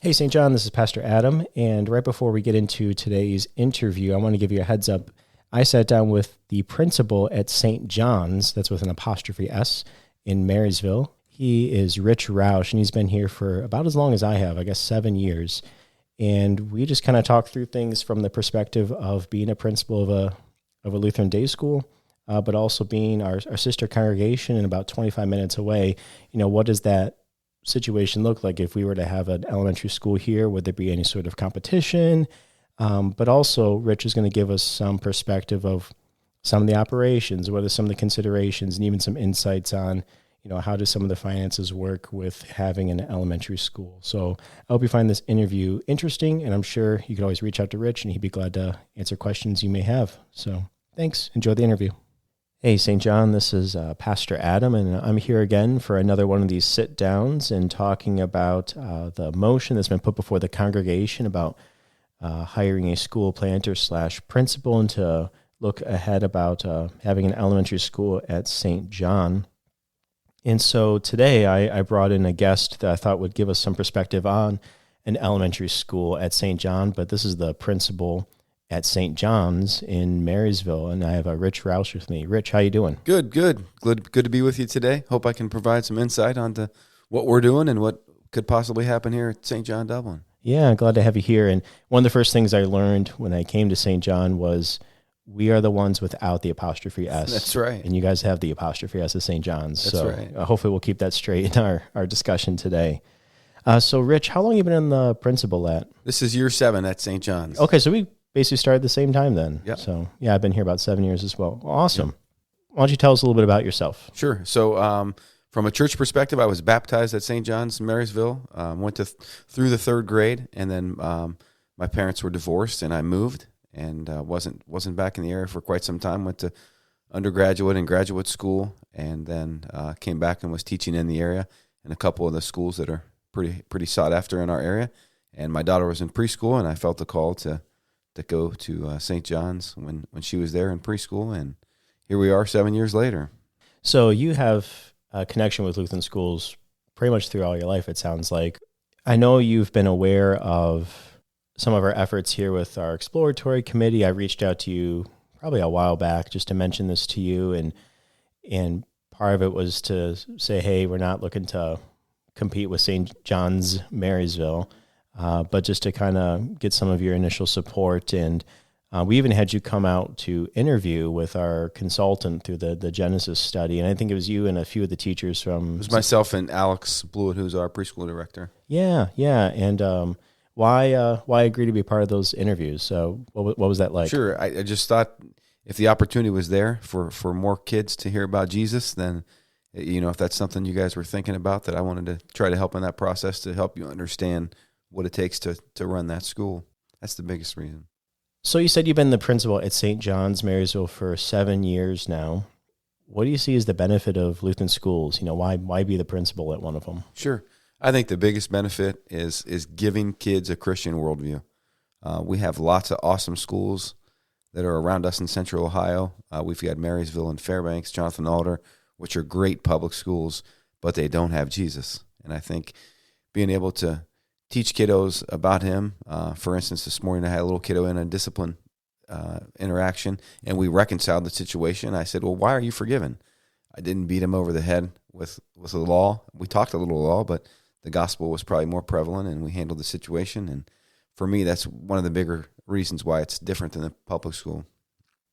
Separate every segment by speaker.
Speaker 1: Hey, St. John, this is Pastor Adam. And right before we get into today's interview, I want to give you a heads up. I sat down with the principal at St. John's, that's with an apostrophe S, in Marysville. He is Rich Rausch, and he's been here for about as long as I have, I guess 7 years. And we just kind of talked through things from the perspective of being a principal of a Lutheran day school, but also being our sister congregation and about 25 minutes away. What does that situation look like if we were to have an elementary school here? Would there be any sort of competition? But also, Rich is going to give us some perspective of some of the operations, what are some of the considerations, and even some insights on, how do some of the finances work with having an elementary school. So I hope you find this interview interesting, and I'm sure you could always reach out to Rich, and he'd be glad to answer questions you may have. So thanks. Enjoy the interview. Hey, St. John, this is Pastor Adam, and I'm here again for another one of these sit-downs and talking about the motion that's been put before the congregation about hiring a school planter / principal, and to look ahead about having an elementary school at St. John. And so today I brought in a guest that I thought would give us some perspective on an elementary school at St. John, but this is the principal at St. John's in Marysville, and I have a Rich Rausch with me. Rich, how you doing?
Speaker 2: Good to be with you today. Hope I can provide some insight onto what we're doing and what could possibly happen here at St. John Dublin.
Speaker 1: Yeah, glad to have you here. And one of the first things I learned when I came to St. John was we are the ones without the apostrophe S.
Speaker 2: That's right.
Speaker 1: And you guys have the apostrophe S at St. John's.
Speaker 2: That's right.
Speaker 1: Hopefully we'll keep that straight in our discussion today. So Rich, how long have you been in the principal at?
Speaker 2: This is year 7 at St. John's.
Speaker 1: Okay, so we basically started at the same time then.
Speaker 2: Yeah.
Speaker 1: So yeah, I've been here about 7 years as well. Awesome. Yep. Why don't you tell us a little bit about yourself?
Speaker 2: Sure. So from a church perspective, I was baptized at St. John's in Marysville, went through the 3rd grade, and then my parents were divorced and I moved and wasn't back in the area for quite some time. Went to undergraduate and graduate school, and then came back and was teaching in the area in a couple of the schools that are pretty sought after in our area. And my daughter was in preschool, and I felt the call to go to St. John's when she was there in preschool, and here we are 7 years later.
Speaker 1: So you have a connection with Lutheran schools pretty much through all your life, it sounds like. I know you've been aware of some of our efforts here with our exploratory committee. I reached out to you probably a while back just to mention this to you, and part of it was to say, hey, we're not looking to compete with St. John's Marysville, but just to kind of get some of your initial support. And we even had you come out to interview with our consultant through the Genesis study. And I think it was you and a few of the teachers from...
Speaker 2: It was myself and Alex Blewett, who's our preschool director.
Speaker 1: Yeah. And why agree to be part of those interviews? So what was that like?
Speaker 2: Sure. I just thought if the opportunity was there for more kids to hear about Jesus, then, if that's something you guys were thinking about, that I wanted to try to help in that process to help you understand what it takes to run that school. That's the biggest reason.
Speaker 1: So you said you've been the principal at St. John's Marysville for 7 years now. What do you see as the benefit of Lutheran schools? Why be the principal at one of them?
Speaker 2: Sure. I think the biggest benefit is giving kids a Christian worldview. We have lots of awesome schools that are around us in Central Ohio. We've got Marysville and Fairbanks, Jonathan Alder, which are great public schools, but they don't have Jesus. And I think being able to teach kiddos about him. For instance, this morning I had a little kiddo in a discipline interaction, and we reconciled the situation. I said, well, why are you forgiven? I didn't beat him over the head with the law. We talked a little law, but the gospel was probably more prevalent, and we handled the situation. And for me, that's one of the bigger reasons why it's different than the public school.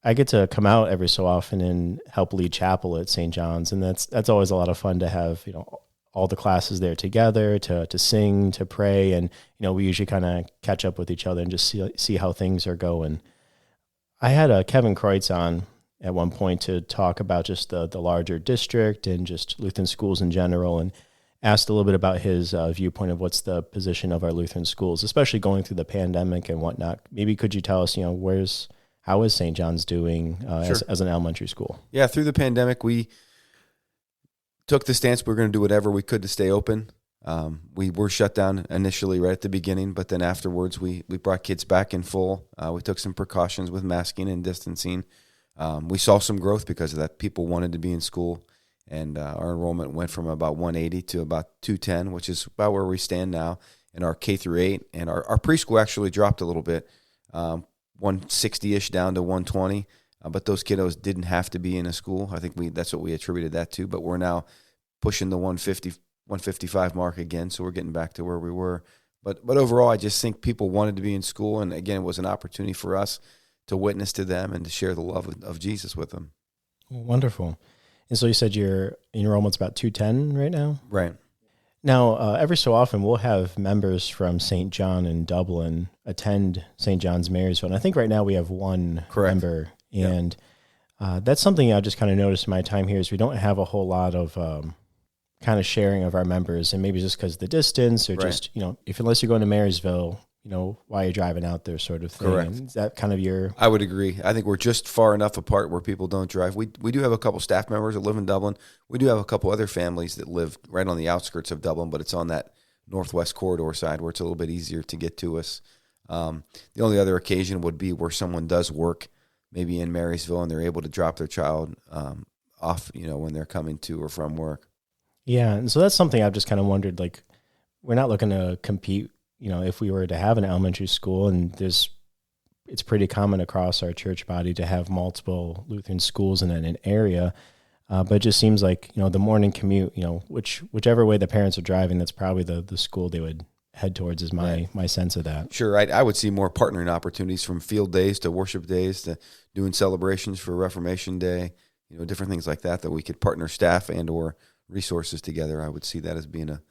Speaker 1: I get to come out every so often and help lead chapel at St. John's, and that's always a lot of fun to have, all the classes there together to sing, to pray, and we usually kind of catch up with each other and just see how things are going. I had Kevin Kreutz on at one point to talk about just the larger district and just Lutheran schools in general, and asked a little bit about his viewpoint of what's the position of our Lutheran schools, especially going through the pandemic and whatnot. Maybe could you tell us, how is St. John's doing
Speaker 2: Sure.
Speaker 1: as an elementary school?
Speaker 2: Yeah, through the pandemic, we took the stance we were going to do whatever we could to stay open. We were shut down initially right at the beginning, but then afterwards we brought kids back in full. We took some precautions with masking and distancing. We saw some growth because of that. People wanted to be in school, and our enrollment went from about 180 to about 210, which is about where we stand now. in our K through 8, and our preschool actually dropped a little bit, 160-ish down to 120. But those kiddos didn't have to be in a school. I think that's what we attributed that to. But we're now pushing the 150, 155 mark again, so we're getting back to where we were. But overall, I just think people wanted to be in school, and again, it was an opportunity for us to witness to them and to share the love of Jesus with them.
Speaker 1: Wonderful. And so you said your enrollment's about 210 right now?
Speaker 2: Right.
Speaker 1: Now, every so often, we'll have members from St. John in Dublin attend St. John's Marysville. And I think right now we have one member. And that's something I just kind of noticed in my time here is we don't have a whole lot of kind of sharing of our members. And maybe just because of the distance or just, unless you're going to Marysville, while you're driving out there sort of thing.
Speaker 2: Correct.
Speaker 1: Is that kind of your...
Speaker 2: I would agree. I think we're just far enough apart where people don't drive. We do have a couple staff members that live in Dublin. We do have a couple other families that live right on the outskirts of Dublin, but it's on that northwest corridor side where it's a little bit easier to get to us. The only other occasion would be where someone does work maybe in Marysville and they're able to drop their child off, when they're coming to or from work.
Speaker 1: Yeah, and so that's something I've just kind of wondered, like, we're not looking to compete, if we were to have an elementary school, and it's pretty common across our church body to have multiple Lutheran schools in an area, but it just seems like, the morning commute, whichever way the parents are driving, that's probably the school they would head towards is my sense of that.
Speaker 2: Sure, I would see more partnering opportunities from field days to worship days to doing celebrations for Reformation Day, different things like that we could partner staff and or resources together. I would see that as being a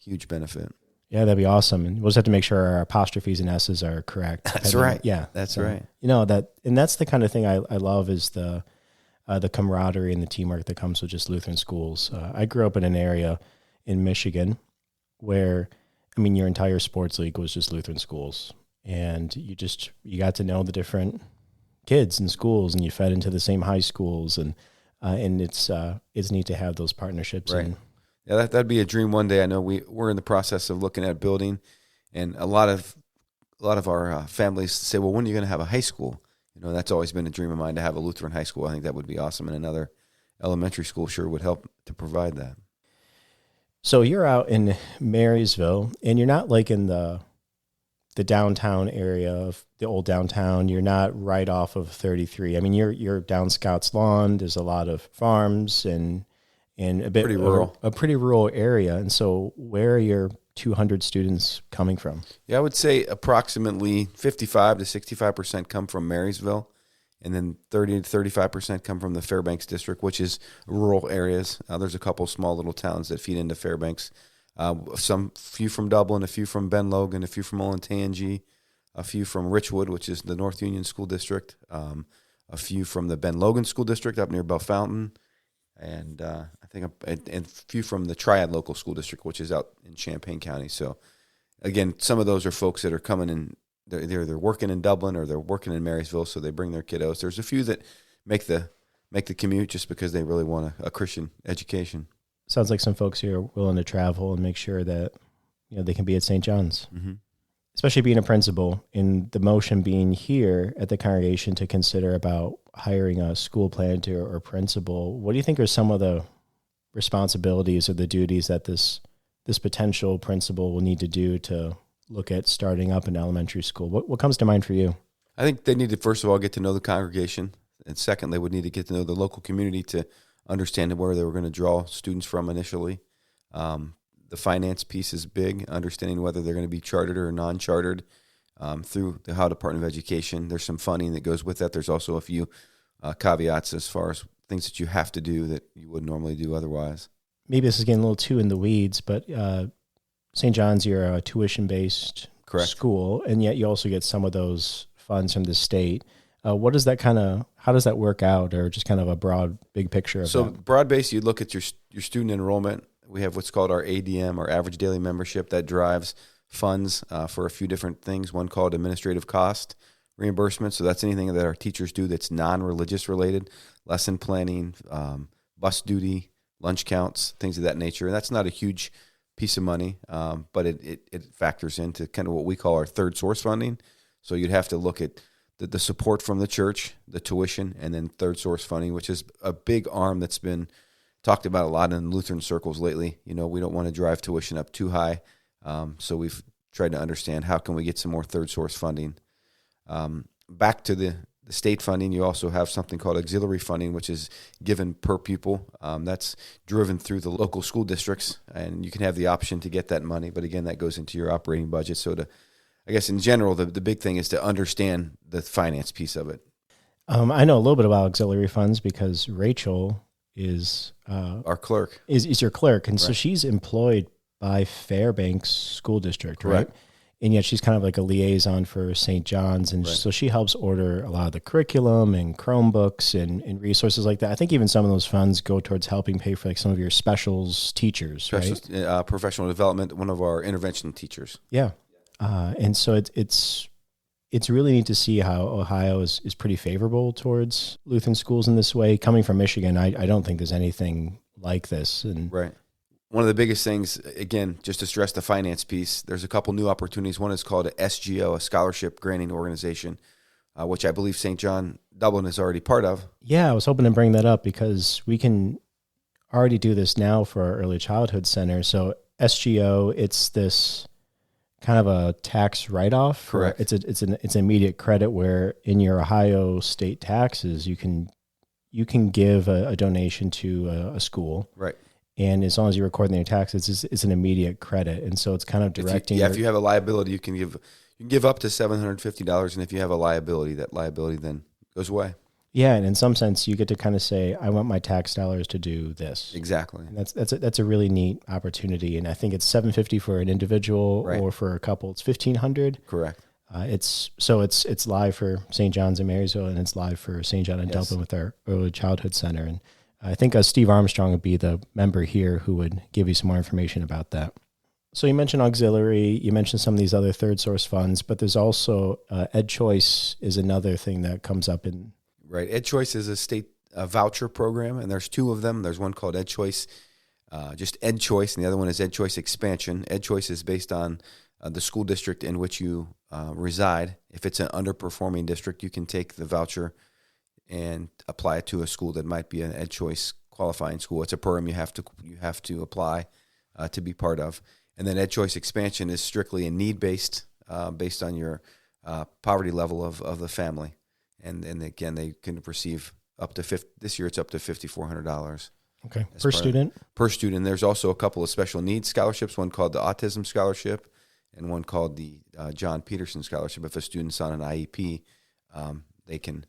Speaker 2: huge benefit.
Speaker 1: Yeah, that'd be awesome. And we'll just have to make sure our apostrophes and S's are correct.
Speaker 2: That's right.
Speaker 1: Yeah.
Speaker 2: That's right.
Speaker 1: And that's the kind of thing I love is the camaraderie and the teamwork that comes with just Lutheran schools. I grew up in an area in Michigan where, your entire sports league was just Lutheran schools. And you got to know the different kids in schools, and you fed into the same high schools, and it's neat to have those partnerships.
Speaker 2: Right. Yeah, that'd be a dream one day. I know we're in the process of looking at building, and a lot of our families say, well, when are you going to have a high school? That's always been a dream of mine to have a Lutheran high school. I think that would be awesome, and another elementary school sure would help to provide that.
Speaker 1: So you're out in Marysville, and you're not like in the downtown area of the old downtown. You're not right off of 33. You're down Scouts Lawn. There's a lot of farms and a bit
Speaker 2: pretty rural.
Speaker 1: A pretty rural area. And so where are your 200 students coming from?
Speaker 2: Yeah, I would say approximately 55 to 65% come from Marysville, and then 30 to 35% come from the Fairbanks district, which is rural areas. There's a couple small little towns that feed into Fairbanks. Few from Dublin, a few from Ben Logan, a few from Olentangy, a few from Richwood, which is the North Union School District, a few from the Ben Logan School District up near Bellefontaine, and I think a few from the Triad Local School District, which is out in Champaign County. So, again, some of those are folks that are coming in. They're working in Dublin or they're working in Marysville, so they bring their kiddos. There's a few that make the commute just because they really want a Christian education.
Speaker 1: Sounds like some folks here are willing to travel and make sure that they can be at St. John's.
Speaker 2: Mm-hmm.
Speaker 1: Especially being a principal, and the motion being here at the congregation to consider about hiring a school planter or principal. What do you think are some of the responsibilities or the duties that this potential principal will need to do to look at starting up an elementary school? What comes to mind for you?
Speaker 2: I think they need to, first of all, get to know the congregation. And second, they would need to get to know the local community to understand where they were going to draw students from initially. The finance piece is big, understanding whether they're going to be chartered or non-chartered through the Ohio Department of Education. There's some funding that goes with that. There's also a few caveats as far as things that you have to do that you wouldn't normally do otherwise. Maybe
Speaker 1: this is getting a little too in the weeds, but St. John's, you're a tuition-based school, and yet you also get some of those funds from the state. How does that work out, or just kind of a broad, big picture of that?
Speaker 2: So broad-based, you look at your student enrollment. We have what's called our ADM, our average daily membership, that drives funds for a few different things. One called administrative cost reimbursement. So that's anything that our teachers do that's non-religious related, lesson planning, bus duty, lunch counts, things of that nature. And that's not a huge piece of money, but it factors into kind of what we call our third source funding. So you'd have to look at the support from the church, the tuition, and then third source funding, which is a big arm that's been talked about a lot in Lutheran circles lately. We don't want to drive tuition up too high, so we've tried to understand how can we get some more third source funding. Back to the state funding, you also have something called auxiliary funding, which is given per pupil. That's driven through the local school districts, and you can have the option to get that money. But again, that goes into your operating budget. So I guess in general, the big thing is to understand the finance piece of it.
Speaker 1: I know a little bit about auxiliary funds because Rachel is
Speaker 2: our clerk.
Speaker 1: Is your clerk, and
Speaker 2: Right.
Speaker 1: so she's employed by Fairbanks School District,
Speaker 2: Correct.
Speaker 1: right? And yet she's kind of like a liaison for St. John's, and
Speaker 2: Right.
Speaker 1: so she helps order a lot of the curriculum and Chromebooks and resources like that. I think even some of those funds go towards helping pay for like some of your specials teachers, right?
Speaker 2: Professional development, one of our intervention teachers.
Speaker 1: Yeah, and so it's really neat to see how Ohio is pretty favorable towards Lutheran schools in this way. Coming from Michigan, I don't think there's anything like this. And
Speaker 2: Right. One of the biggest things, again, just to stress the finance piece, there's a couple new opportunities. One is called a SGO, a scholarship granting organization, which I believe St. John Dublin is already part of.
Speaker 1: Yeah, I was hoping to bring that up because we can already do this now for our early childhood center. So SGO, it's this kind of a tax write-off.
Speaker 2: Correct.
Speaker 1: It's an immediate credit where in your Ohio state taxes you can give a donation to a school.
Speaker 2: Right.
Speaker 1: And as long as you record in your taxes, it's an immediate credit. And so it's kind of directing.
Speaker 2: If you have a liability, you can give up to $750, and if you have a liability, that liability then goes away.
Speaker 1: Yeah, and in some sense, you get to kind of say, "I want my tax dollars to do this."
Speaker 2: Exactly.
Speaker 1: And that's a really neat opportunity. And I think it's $750 for an individual,
Speaker 2: Right.
Speaker 1: or for a couple, it's $1,500.
Speaker 2: Correct.
Speaker 1: It's live for St. John's in Marysville, and it's live for St. John in Dublin with our early childhood center. And I think Steve Armstrong would be the member here who would give you some more information about that. So you mentioned auxiliary, you mentioned some of these other third source funds, but there's also Ed Choice is another thing that comes up in.
Speaker 2: Right. Ed Choice is a state voucher program, and there's two of them. There's one called Ed Choice, just Ed Choice, and the other one is Ed Choice Expansion. Ed Choice is based on the school district in which you reside. If it's an underperforming district, you can take the voucher and apply it to a school that might be an Ed Choice qualifying school. It's a program you have to apply to be part of. And then Ed Choice Expansion is strictly a need-based, based on your poverty level of the family. And again, they can receive up to this year it's up to $5,400.
Speaker 1: Okay, per student?
Speaker 2: Per student. There's also a couple of special needs scholarships, one called the Autism Scholarship and one called the John Peterson Scholarship. If a student's on an IEP, they can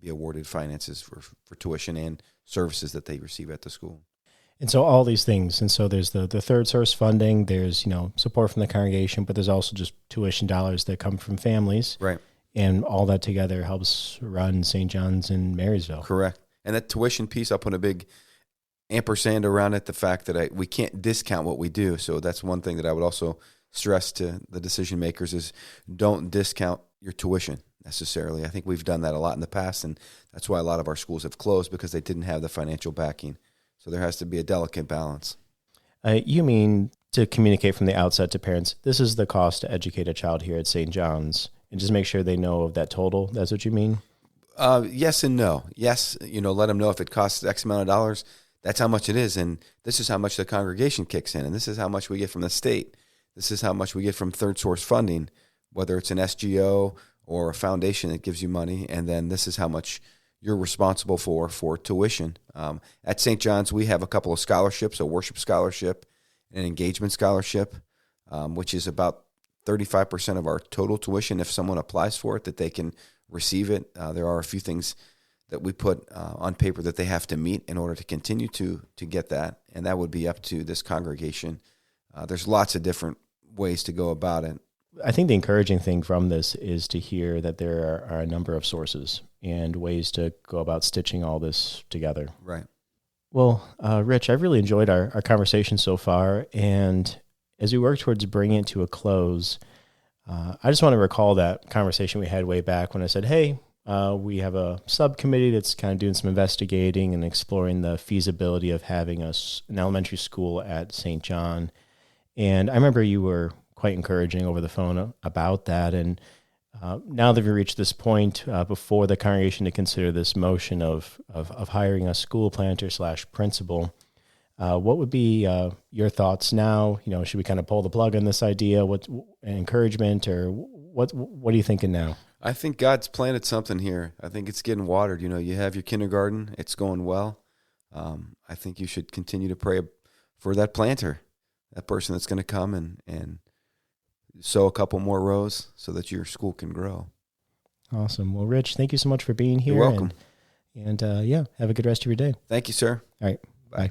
Speaker 2: be awarded finances for tuition and services that they receive at the school.
Speaker 1: And so all these things, and so there's the third source funding, there's support from the congregation, but there's also just tuition dollars that come from families.
Speaker 2: Right.
Speaker 1: And all that together helps run St. John's in Marysville.
Speaker 2: Correct. And that tuition piece, I'll put a big ampersand around it, the fact that we can't discount what we do. So that's one thing that I would also stress to the decision makers is don't discount your tuition necessarily. I think we've done that a lot in the past, and that's why a lot of our schools have closed because they didn't have the financial backing. So there has to be a delicate balance.
Speaker 1: You mean to communicate from the outset to parents, this is the cost to educate a child here at St. John's, and just make sure they know of that total? That's what you mean?
Speaker 2: Yes and no. Yes, let them know if it costs X amount of dollars, that's how much it is, and this is how much the congregation kicks in, and this is how much we get from the state. This is how much we get from third source funding, whether it's an SGO or a foundation that gives you money, and then this is how much you're responsible for tuition. At St. John's, we have a couple of scholarships, a worship scholarship and an engagement scholarship, which is about 35% of our total tuition if someone applies for it, that they can receive it. There are a few things that we put on paper that they have to meet in order to continue to get that, and that would be up to this congregation. There's lots of different ways to go about it.
Speaker 1: I think the encouraging thing from this is to hear that there are a number of sources and ways to go about stitching all this together.
Speaker 2: Right.
Speaker 1: Well, Rich, I've really enjoyed our conversation so far, and as we work towards bringing it to a close, I just want to recall that conversation we had way back when I said, hey, we have a subcommittee that's kind of doing some investigating and exploring the feasibility of having an elementary school at St. John. And I remember you were quite encouraging over the phone about that. And now that we've reached this point before the congregation to consider this motion of hiring a school planter / principal, What would be your thoughts now? Should we kind of pull the plug on this idea? What encouragement, or what are you thinking now?
Speaker 2: I think God's planted something here. I think it's getting watered. You have your kindergarten. It's going well. I think you should continue to pray for that planter, that person that's going to come and sow a couple more rows so that your school can grow.
Speaker 1: Awesome. Well, Rich, thank you so much for being here.
Speaker 2: You're welcome.
Speaker 1: And have a good rest of your day.
Speaker 2: Thank you, sir.
Speaker 1: All right. Bye.